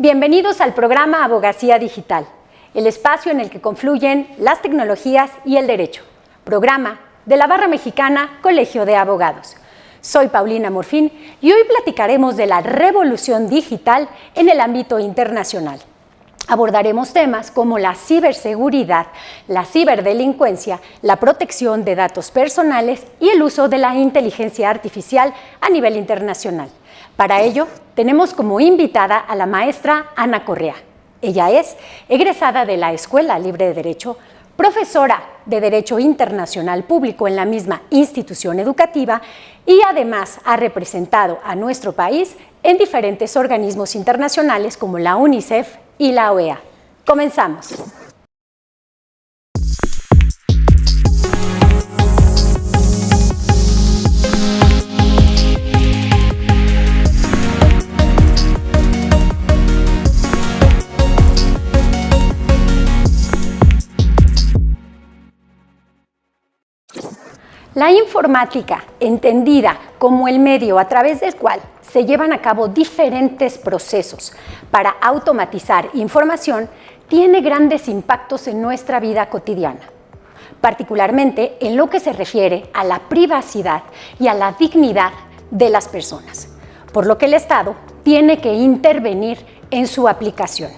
Bienvenidos al programa Abogacía Digital, el espacio en el que confluyen las tecnologías y el derecho. Programa de la Barra Mexicana Colegio de Abogados. Soy Paulina Morfín y hoy platicaremos de la revolución digital en el ámbito internacional. Abordaremos temas como la ciberseguridad, la ciberdelincuencia, la protección de datos personales y el uso de la inteligencia artificial a nivel internacional. Para ello, tenemos como invitada a la maestra Ana Correa. Ella es egresada de la Escuela Libre de Derecho, profesora de Derecho Internacional Público en la misma institución educativa y además ha representado a nuestro país en diferentes organismos internacionales como la UNICEF y la OEA. Comenzamos. La informática, entendida como el medio a través del cual se llevan a cabo diferentes procesos para automatizar información, tiene grandes impactos en nuestra vida cotidiana, particularmente en lo que se refiere a la privacidad y a la dignidad de las personas, por lo que el Estado tiene que intervenir en su aplicación.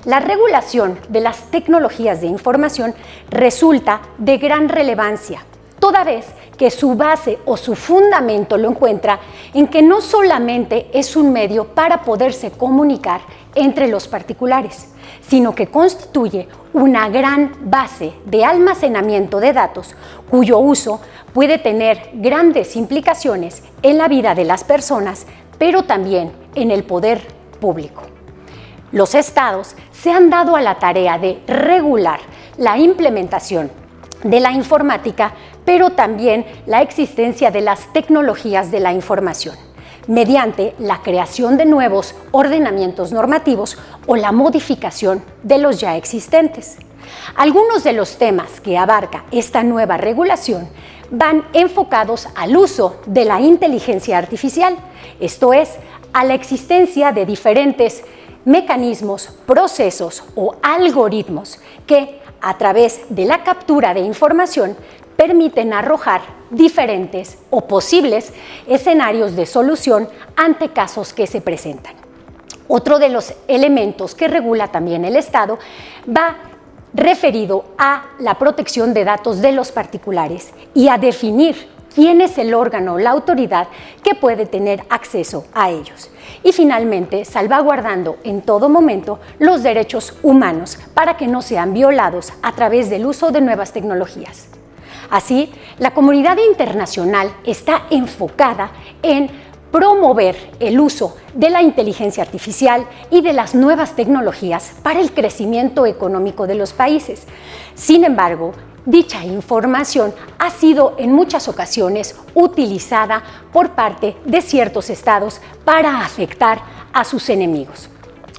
La regulación de las tecnologías de información resulta de gran relevancia, toda vez que su base o su fundamento lo encuentra en que no solamente es un medio para poderse comunicar entre los particulares, sino que constituye una gran base de almacenamiento de datos cuyo uso puede tener grandes implicaciones en la vida de las personas, pero también en el poder público. Los estados se han dado a la tarea de regular la implementación de la informática, pero también la existencia de las tecnologías de la información, mediante la creación de nuevos ordenamientos normativos o la modificación de los ya existentes. Algunos de los temas que abarca esta nueva regulación van enfocados al uso de la inteligencia artificial, esto es, a la existencia de diferentes mecanismos, procesos o algoritmos que, a través de la captura de información, permiten arrojar diferentes o posibles escenarios de solución ante casos que se presentan. Otro de los elementos que regula también el Estado va referido a la protección de datos de los particulares y a definir quién es el órgano o la autoridad que puede tener acceso a ellos. Y finalmente, salvaguardando en todo momento los derechos humanos para que no sean violados a través del uso de nuevas tecnologías. Así, la comunidad internacional está enfocada en promover el uso de la inteligencia artificial y de las nuevas tecnologías para el crecimiento económico de los países. Sin embargo, dicha información ha sido en muchas ocasiones utilizada por parte de ciertos estados para afectar a sus enemigos,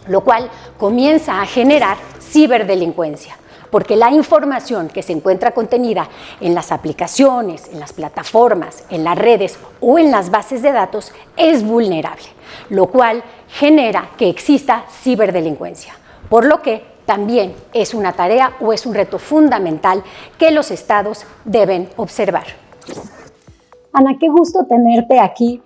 lo cual comienza a generar ciberdelincuencia, porque la información que se encuentra contenida en las aplicaciones, en las plataformas, en las redes o en las bases de datos es vulnerable, lo cual genera que exista ciberdelincuencia, por lo que también es una tarea o es un reto fundamental que los estados deben observar. Ana, qué gusto tenerte aquí,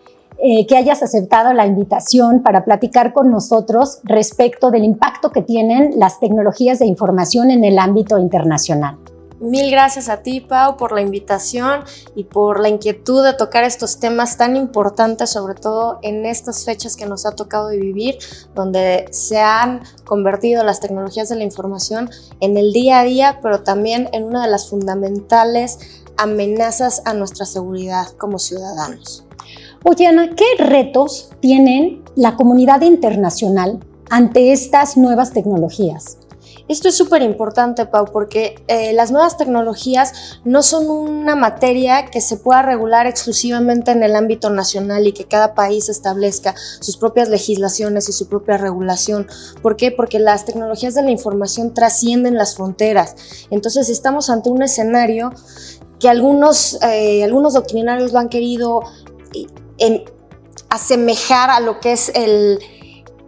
que hayas aceptado la invitación para platicar con nosotros respecto del impacto que tienen las tecnologías de información en el ámbito internacional. Mil gracias a ti, Pau, por la invitación y por la inquietud de tocar estos temas tan importantes, sobre todo en estas fechas que nos ha tocado vivir, donde se han convertido las tecnologías de la información en el día a día, pero también en una de las fundamentales amenazas a nuestra seguridad como ciudadanos. Oye, Ana, ¿qué retos tienen la comunidad internacional ante estas nuevas tecnologías? Esto es súper importante, Pau, porque las nuevas tecnologías no son una materia que se pueda regular exclusivamente en el ámbito nacional y que cada país establezca sus propias legislaciones y su propia regulación. ¿Por qué? Porque las tecnologías de la información trascienden las fronteras. Entonces estamos ante un escenario que algunos doctrinarios lo han querido asemejar a lo que es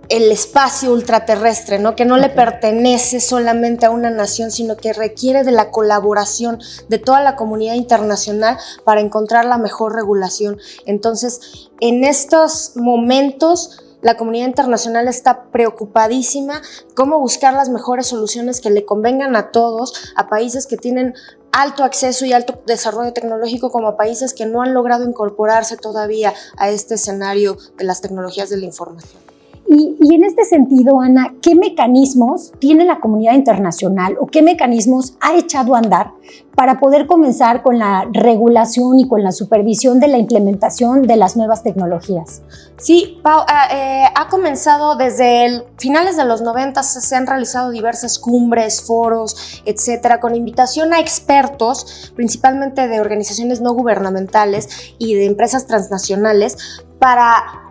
el espacio ultraterrestre, ¿no? Que no le pertenece solamente a una nación, sino que requiere de la colaboración de toda la comunidad internacional para encontrar la mejor regulación. Entonces, en estos momentos, la comunidad internacional está preocupadísima cómo buscar las mejores soluciones que le convengan a todos, a países que tienen alto acceso y alto desarrollo tecnológico, como a países que no han logrado incorporarse todavía a este escenario de las tecnologías de la información. Y en este sentido, Ana, ¿qué mecanismos tiene la comunidad internacional o qué mecanismos ha echado a andar para poder comenzar con la regulación y con la supervisión de la implementación de las nuevas tecnologías? Sí, Pau, ha comenzado desde finales de los 90, se han realizado diversas cumbres, foros, etcétera, con invitación a expertos, principalmente de organizaciones no gubernamentales y de empresas transnacionales, para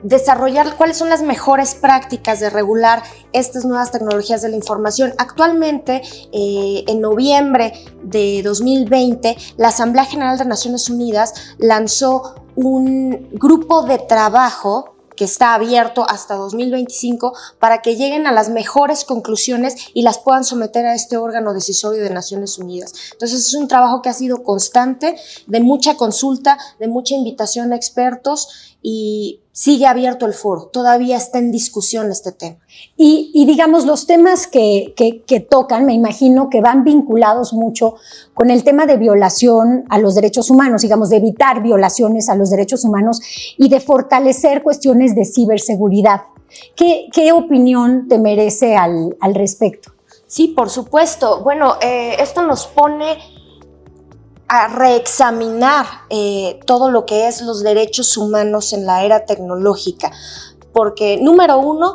desarrollar cuáles son las mejores prácticas de regular estas nuevas tecnologías de la información. Actualmente, en noviembre de 2020, la Asamblea General de Naciones Unidas lanzó un grupo de trabajo que está abierto hasta 2025 para que lleguen a las mejores conclusiones y las puedan someter a este órgano decisorio de Naciones Unidas. Entonces es un trabajo que ha sido constante, de mucha consulta, de mucha invitación a expertos, y sigue abierto el foro, todavía está en discusión este tema. Y digamos, los temas que tocan, me imagino que van vinculados mucho con el tema de violación a los derechos humanos, digamos, de evitar violaciones a los derechos humanos y de fortalecer cuestiones de ciberseguridad. ¿Qué opinión te merece al respecto? Sí, por supuesto. Bueno, esto nos pone a reexaminar todo lo que es los derechos humanos en la era tecnológica, porque número uno,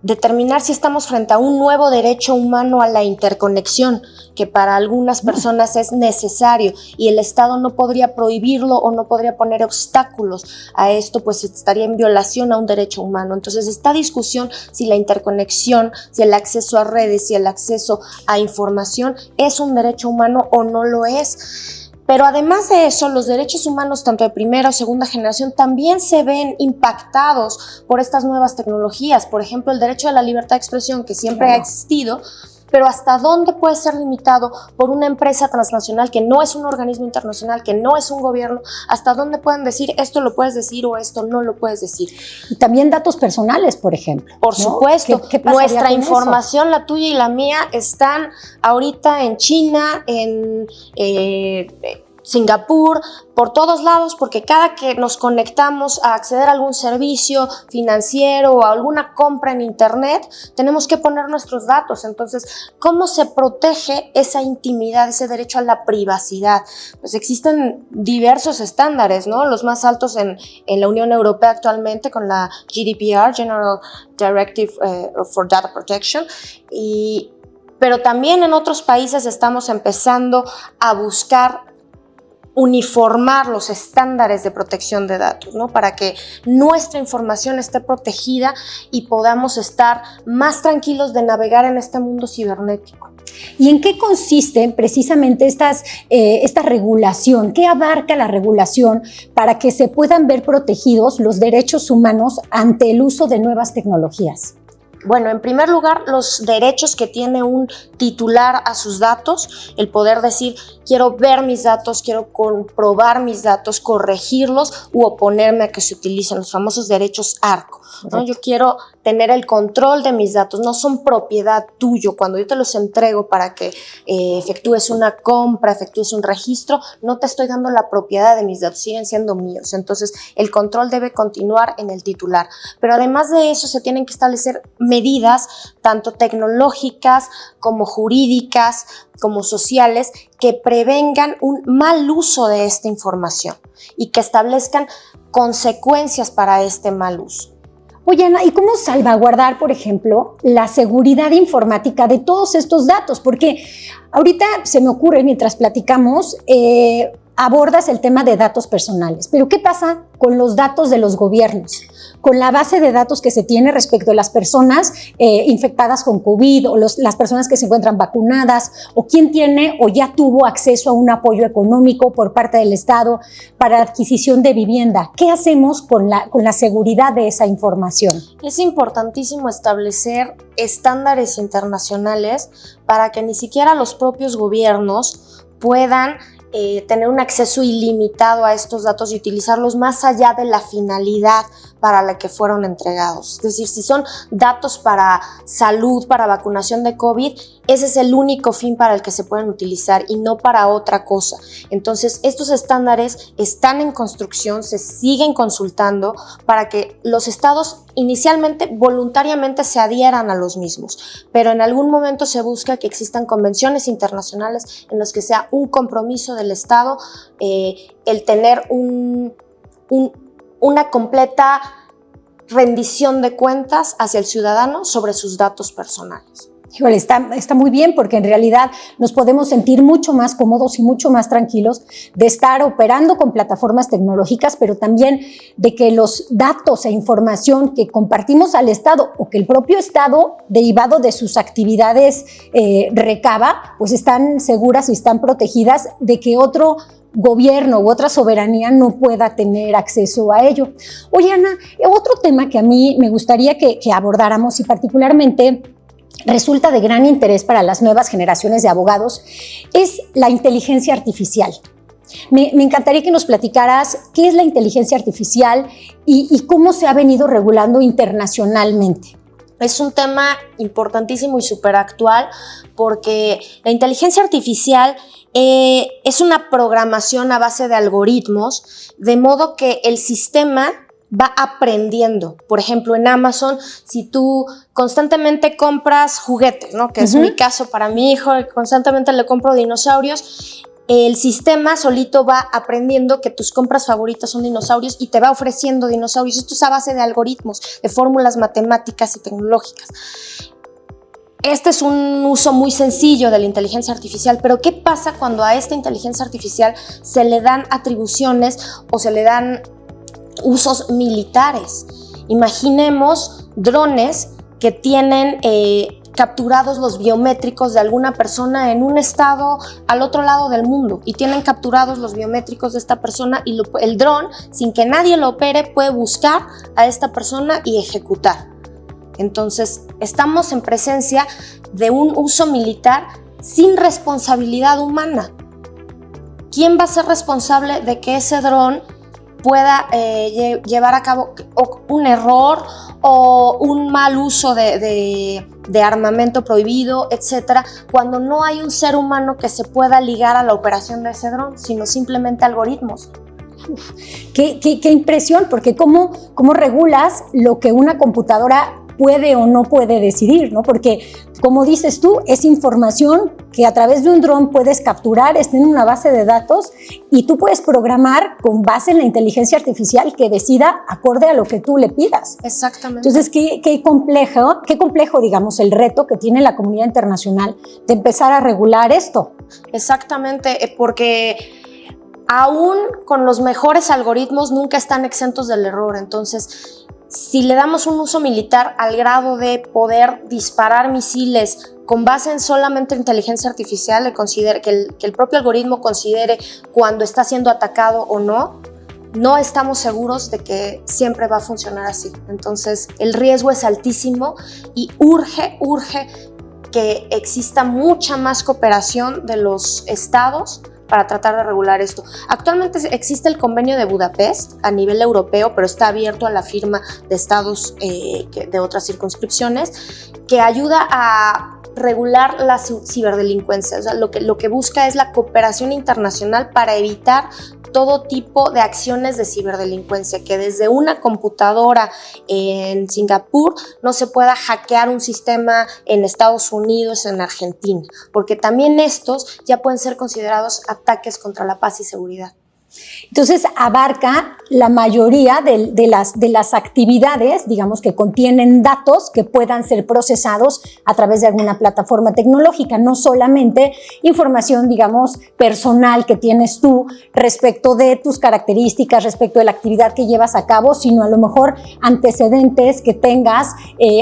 determinar si estamos frente a un nuevo derecho humano a la interconexión, que para algunas personas es necesario y el Estado no podría prohibirlo o no podría poner obstáculos a esto, pues estaría en violación a un derecho humano. Entonces, esta discusión si la interconexión, si el acceso a redes, si el acceso a información es un derecho humano o no lo es. Pero además de eso, los derechos humanos, tanto de primera o segunda generación, también se ven impactados por estas nuevas tecnologías. Por ejemplo, el derecho a la libertad de expresión, que siempre ha existido, pero ¿hasta dónde puede ser limitado por una empresa transnacional que no es un organismo internacional, que no es un gobierno? ¿Hasta dónde pueden decir esto lo puedes decir o esto no lo puedes decir? Y también datos personales, por ejemplo. Por supuesto. ¿Qué nuestra información, la tuya y la mía, están ahorita en China, en Singapur, por todos lados, porque cada que nos conectamos a acceder a algún servicio financiero o a alguna compra en internet, tenemos que poner nuestros datos. Entonces, ¿cómo se protege esa intimidad, ese derecho a la privacidad? Pues existen diversos estándares, ¿no? Los más altos en la Unión Europea actualmente con la GDPR, General Directive for Data Protection, pero también en otros países estamos empezando a buscar uniformar los estándares de protección de datos, ¿no? Para que nuestra información esté protegida y podamos estar más tranquilos de navegar en este mundo cibernético. ¿Y en qué consiste precisamente esta regulación? ¿Qué abarca la regulación para que se puedan ver protegidos los derechos humanos ante el uso de nuevas tecnologías? Bueno, en primer lugar, los derechos que tiene un titular a sus datos, el poder decir, quiero ver mis datos, quiero comprobar mis datos, corregirlos u oponerme a que se utilicen, los famosos derechos ARCO, ¿no? Yo quiero tener el control de mis datos, no son propiedad tuyo. Cuando yo te los entrego para que efectúes una compra, efectúes un registro, no te estoy dando la propiedad de mis datos, siguen siendo míos. Entonces, el control debe continuar en el titular. Pero además de eso, se tienen que establecer medidas, tanto tecnológicas como jurídicas, como sociales, que prevengan un mal uso de esta información y que establezcan consecuencias para este mal uso. Oye, Ana, ¿y cómo salvaguardar, por ejemplo, la seguridad informática de todos estos datos? Porque ahorita se me ocurre, mientras platicamos, abordas el tema de datos personales, pero ¿qué pasa con los datos de los gobiernos? Con la base de datos que se tiene respecto a las personas infectadas con COVID o las personas que se encuentran vacunadas o quién tiene o ya tuvo acceso a un apoyo económico por parte del Estado para adquisición de vivienda. ¿Qué hacemos con la seguridad de esa información? Es importantísimo establecer estándares internacionales para que ni siquiera los propios gobiernos puedan tener un acceso ilimitado a estos datos y utilizarlos más allá de la finalidad para la que fueron entregados. Es decir, si son datos para salud, para vacunación de COVID, ese es el único fin para el que se pueden utilizar y no para otra cosa. Entonces, estos estándares están en construcción, se siguen consultando para que los estados inicialmente voluntariamente se adhieran a los mismos, pero en algún momento se busca que existan convenciones internacionales en las que sea un compromiso del Estado el tener una completa rendición de cuentas hacia el ciudadano sobre sus datos personales. Híjole, está muy bien porque en realidad nos podemos sentir mucho más cómodos y mucho más tranquilos de estar operando con plataformas tecnológicas, pero también de que los datos e información que compartimos al Estado o que el propio Estado, derivado de sus actividades, recaba, pues están seguras y están protegidas de que otro gobierno u otra soberanía no pueda tener acceso a ello. Oye, Ana, otro tema que a mí me gustaría que abordáramos y particularmente resulta de gran interés para las nuevas generaciones de abogados es la inteligencia artificial. Me encantaría que nos platicaras qué es la inteligencia artificial y cómo se ha venido regulando internacionalmente. Es un tema importantísimo y súper actual porque la inteligencia artificial es una programación a base de algoritmos, de modo que el sistema va aprendiendo. Por ejemplo, en Amazon, si tú constantemente compras juguetes, ¿no? Que es mi caso para mi hijo, constantemente le compro dinosaurios, el sistema solito va aprendiendo que tus compras favoritas son dinosaurios y te va ofreciendo dinosaurios. Esto es a base de algoritmos, de fórmulas matemáticas y tecnológicas. Este es un uso muy sencillo de la inteligencia artificial, pero ¿qué pasa cuando a esta inteligencia artificial se le dan atribuciones o se le dan usos militares? Imaginemos drones que tienen capturados los biométricos de alguna persona en un estado al otro lado del mundo y tienen capturados los biométricos de esta persona y el dron, sin que nadie lo opere, puede buscar a esta persona y ejecutar. Entonces, estamos en presencia de un uso militar sin responsabilidad humana. ¿Quién va a ser responsable de que ese dron pueda llevar a cabo un error o un mal uso de armamento prohibido, etcétera, cuando no hay un ser humano que se pueda ligar a la operación de ese dron, sino simplemente algoritmos? Qué impresión, porque ¿cómo regulas lo que una computadora puede o no puede decidir, ¿no? Porque, como dices tú, es información que a través de un dron puedes capturar, está en una base de datos y tú puedes programar con base en la inteligencia artificial que decida acorde a lo que tú le pidas. Exactamente. Entonces, qué complejo, digamos, el reto que tiene la comunidad internacional de empezar a regular esto. Exactamente, porque aún con los mejores algoritmos nunca están exentos del error. Entonces, si le damos un uso militar al grado de poder disparar misiles con base en solamente inteligencia artificial, que el propio algoritmo considere cuando está siendo atacado o no estamos seguros de que siempre va a funcionar así. Entonces, el riesgo es altísimo y urge que exista mucha más cooperación de los estados para tratar de regular esto. Actualmente existe el Convenio de Budapest a nivel europeo, pero está abierto a la firma de estados de otras circunscripciones, que ayuda a regular la ciberdelincuencia. O sea, lo que busca es la cooperación internacional para evitar todo tipo de acciones de ciberdelincuencia, que desde una computadora en Singapur no se pueda hackear un sistema en Estados Unidos, en Argentina, porque también estos ya pueden ser considerados ataques contra la paz y seguridad. Entonces abarca la mayoría de las actividades, digamos, que contienen datos que puedan ser procesados a través de alguna plataforma tecnológica, no solamente información, digamos, personal que tienes tú respecto de tus características, respecto de la actividad que llevas a cabo, sino a lo mejor antecedentes que tengas,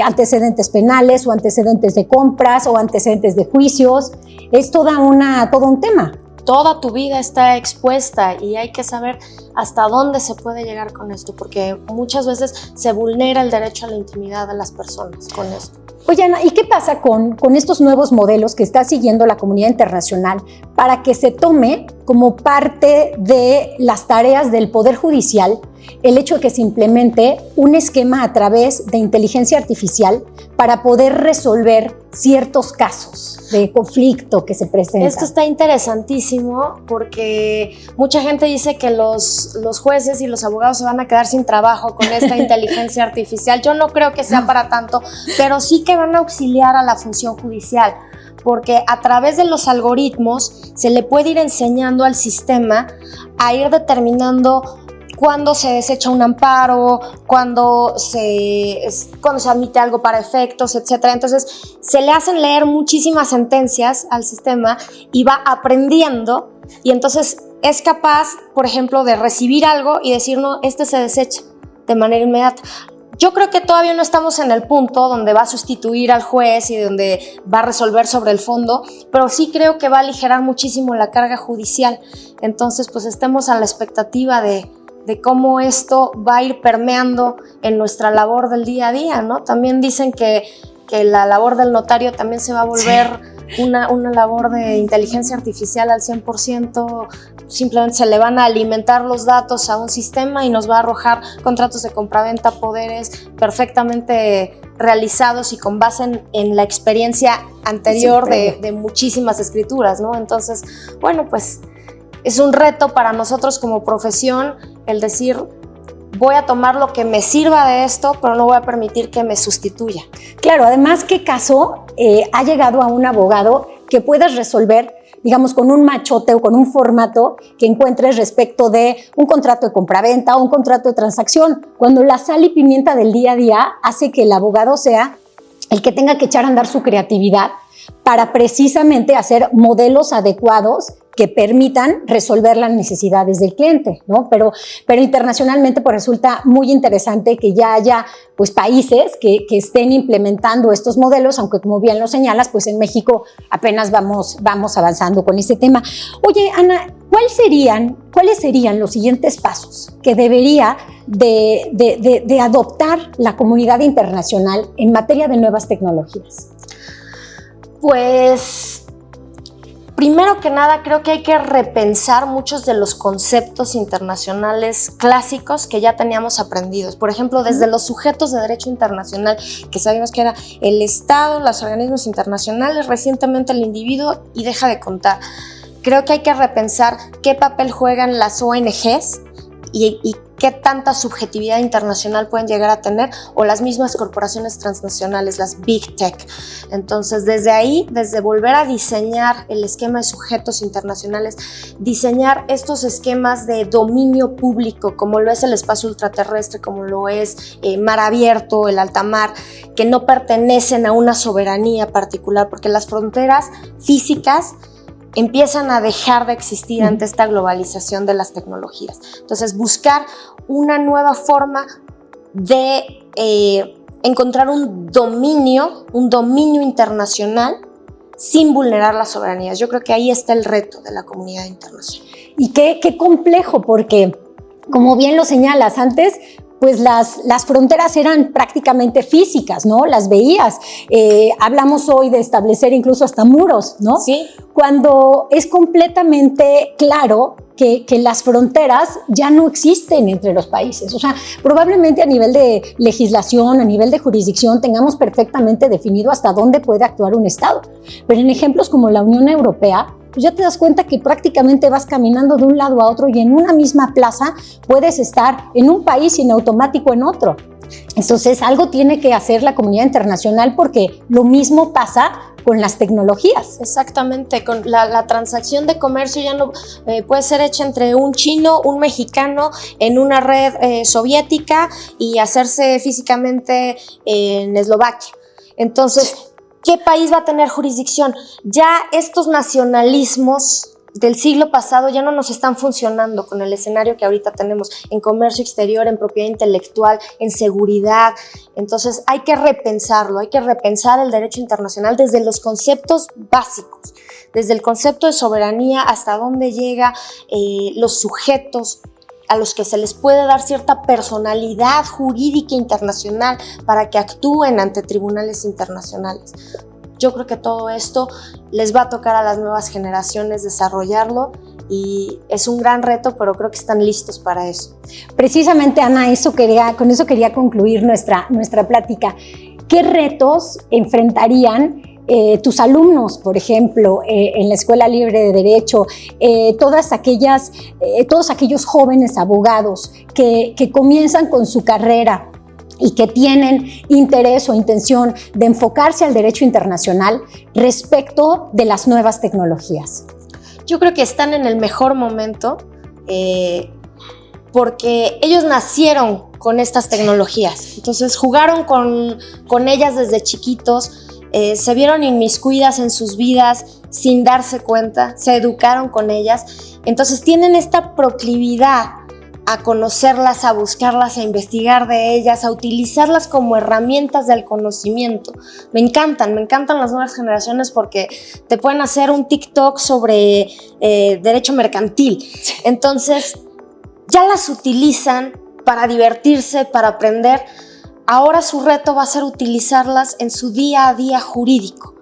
antecedentes penales o antecedentes de compras o antecedentes de juicios. Es todo un tema. Toda tu vida está expuesta y hay que saber hasta dónde se puede llegar con esto, porque muchas veces se vulnera el derecho a la intimidad de las personas con esto. Oye, Ana, ¿y qué pasa con estos nuevos modelos que está siguiendo la comunidad internacional para que se tome como parte de las tareas del Poder Judicial el hecho de que se implemente un esquema a través de inteligencia artificial para poder resolver ciertos casos de conflicto que se presentan? Esto está interesantísimo porque mucha gente dice que los jueces y los abogados se van a quedar sin trabajo con esta inteligencia artificial. Yo no creo que sea para tanto, pero sí que van a auxiliar a la función judicial, porque a través de los algoritmos se le puede ir enseñando al sistema a ir determinando cuándo se desecha un amparo, cuándo se admite algo para efectos, etc. Entonces, se le hacen leer muchísimas sentencias al sistema y va aprendiendo, y entonces es capaz, por ejemplo, de recibir algo y decir, no, este se desecha de manera inmediata. Yo creo que todavía no estamos en el punto donde va a sustituir al juez y donde va a resolver sobre el fondo, pero sí creo que va a aligerar muchísimo la carga judicial. Entonces, pues estemos a la expectativa de cómo esto va a ir permeando en nuestra labor del día a día, ¿no? También dicen que la labor del notario también se va a volver una labor de inteligencia artificial al 100%, simplemente se le van a alimentar los datos a un sistema y nos va a arrojar contratos de compraventa, poderes perfectamente realizados y con base en la experiencia anterior de muchísimas escrituras, ¿no? Entonces, bueno, pues es un reto para nosotros como profesión el decir, voy a tomar lo que me sirva de esto, pero no voy a permitir que me sustituya. Claro, además, ¿qué caso ha llegado a un abogado que puedas resolver, digamos, con un machote o con un formato que encuentres respecto de un contrato de compraventa o un contrato de transacción, cuando la sal y pimienta del día a día hace que el abogado sea el que tenga que echar a andar su creatividad para precisamente hacer modelos adecuados que permitan resolver las necesidades del cliente, ¿no? Pero internacionalmente pues resulta muy interesante que ya haya pues países que estén implementando estos modelos, aunque como bien lo señalas, pues en México apenas vamos avanzando con este tema. Oye, Ana, ¿cuáles serían los siguientes pasos que debería de adoptar la comunidad internacional en materia de nuevas tecnologías? Pues, primero que nada, creo que hay que repensar muchos de los conceptos internacionales clásicos que ya teníamos aprendidos. Por ejemplo, desde los sujetos de derecho internacional, que sabíamos que era el Estado, los organismos internacionales, recientemente el individuo, y deja de contar. Creo que hay que repensar qué papel juegan las ONGs y qué tanta subjetividad internacional pueden llegar a tener, o las mismas corporaciones transnacionales, las Big Tech. Entonces, desde ahí, desde volver a diseñar el esquema de sujetos internacionales, diseñar estos esquemas de dominio público, como lo es el espacio ultraterrestre, como lo es mar abierto, el alta mar, que no pertenecen a una soberanía particular, porque las fronteras físicas empiezan a dejar de existir ante esta globalización de las tecnologías. Entonces, buscar una nueva forma de encontrar un dominio internacional sin vulnerar las soberanías. Yo creo que ahí está el reto de la comunidad internacional. Y qué complejo, porque como bien lo señalas antes, pues las fronteras eran prácticamente físicas, ¿no? Las veías. Hablamos hoy de establecer incluso hasta muros, ¿no? Sí. Cuando es completamente claro que las fronteras ya no existen entre los países. O sea, probablemente a nivel de legislación, a nivel de jurisdicción, tengamos perfectamente definido hasta dónde puede actuar un Estado. Pero en ejemplos como la Unión Europea, pues ya te das cuenta que prácticamente vas caminando de un lado a otro y en una misma plaza puedes estar en un país y en automático en otro. Entonces, algo tiene que hacer la comunidad internacional porque lo mismo pasa con las tecnologías. Exactamente, con la transacción de comercio ya no puede ser hecha entre un chino, un mexicano en una red soviética y hacerse físicamente en Eslovaquia. Entonces, ¿qué país va a tener jurisdicción? Ya estos nacionalismos del siglo pasado ya no nos están funcionando con el escenario que ahorita tenemos en comercio exterior, en propiedad intelectual, en seguridad. Entonces hay que repensarlo, hay que repensar el derecho internacional desde los conceptos básicos, desde el concepto de soberanía hasta dónde llega los sujetos a los que se les puede dar cierta personalidad jurídica internacional para que actúen ante tribunales internacionales. Yo creo que todo esto les va a tocar a las nuevas generaciones desarrollarlo y es un gran reto, pero creo que están listos para eso. Precisamente, Ana, con eso quería concluir nuestra plática. ¿Qué retos enfrentarían tus alumnos, por ejemplo, en la Escuela Libre de Derecho, todos aquellos jóvenes abogados que comienzan con su carrera y que tienen interés o intención de enfocarse al derecho internacional respecto de las nuevas tecnologías? Yo creo que están en el mejor momento porque ellos nacieron con estas tecnologías, entonces jugaron con ellas desde chiquitos, se vieron inmiscuidas en sus vidas sin darse cuenta, se educaron con ellas, entonces tienen esta proclividad a conocerlas, a buscarlas, a investigar de ellas, a utilizarlas como herramientas del conocimiento. Me encantan las nuevas generaciones porque te pueden hacer un TikTok sobre derecho mercantil. Entonces, ya las utilizan para divertirse, para aprender. Ahora su reto va a ser utilizarlas en su día a día jurídico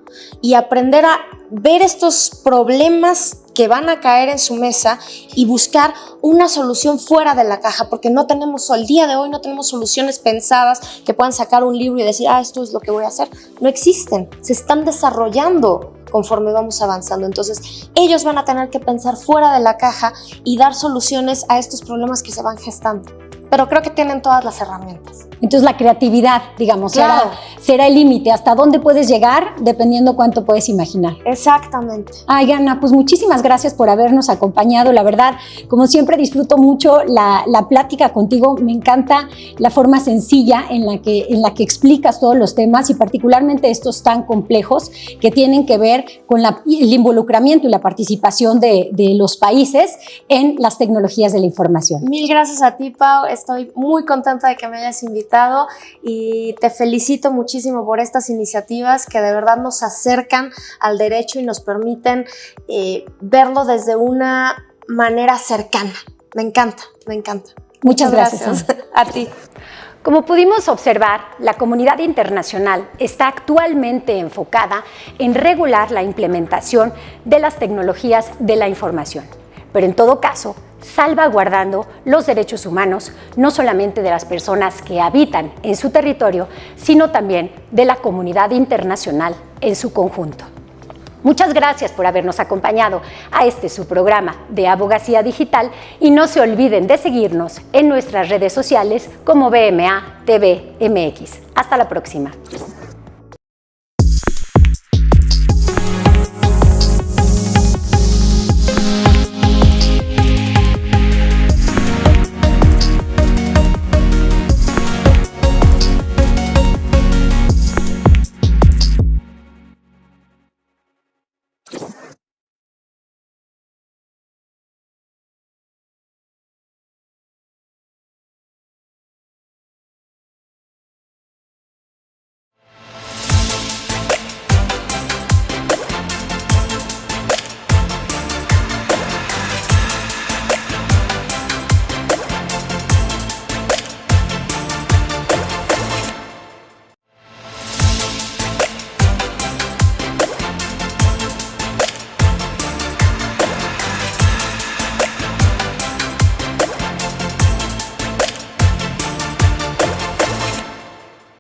y aprender a ver estos problemas que van a caer en su mesa y buscar una solución fuera de la caja, porque al día de hoy no tenemos soluciones pensadas que puedan sacar un libro y decir, esto es lo que voy a hacer. No existen, se están desarrollando conforme vamos avanzando. Entonces, ellos van a tener que pensar fuera de la caja y dar soluciones a estos problemas que se van gestando. Pero creo que tienen todas las herramientas. Entonces la creatividad, digamos, claro, será el límite. ¿Hasta dónde puedes llegar? Dependiendo cuánto puedes imaginar. Exactamente. Ay, Ana, pues muchísimas gracias por habernos acompañado. La verdad, como siempre, disfruto mucho la plática contigo. Me encanta la forma sencilla en la que explicas todos los temas y particularmente estos tan complejos que tienen que ver con el involucramiento y la participación de los países en las tecnologías de la información. Mil gracias a ti, Pau. Estoy muy contenta de que me hayas invitado y te felicito muchísimo por estas iniciativas que de verdad nos acercan al derecho y nos permiten verlo desde una manera cercana. Me encanta, me encanta. Muchas gracias. A ti. Como pudimos observar, la comunidad internacional está actualmente enfocada en regular la implementación de las tecnologías de la información, pero en todo caso, salvaguardando los derechos humanos, no solamente de las personas que habitan en su territorio, sino también de la comunidad internacional en su conjunto. Muchas gracias por habernos acompañado a su programa de Abogacía Digital y no se olviden de seguirnos en nuestras redes sociales como BMA TV MX. Hasta la próxima.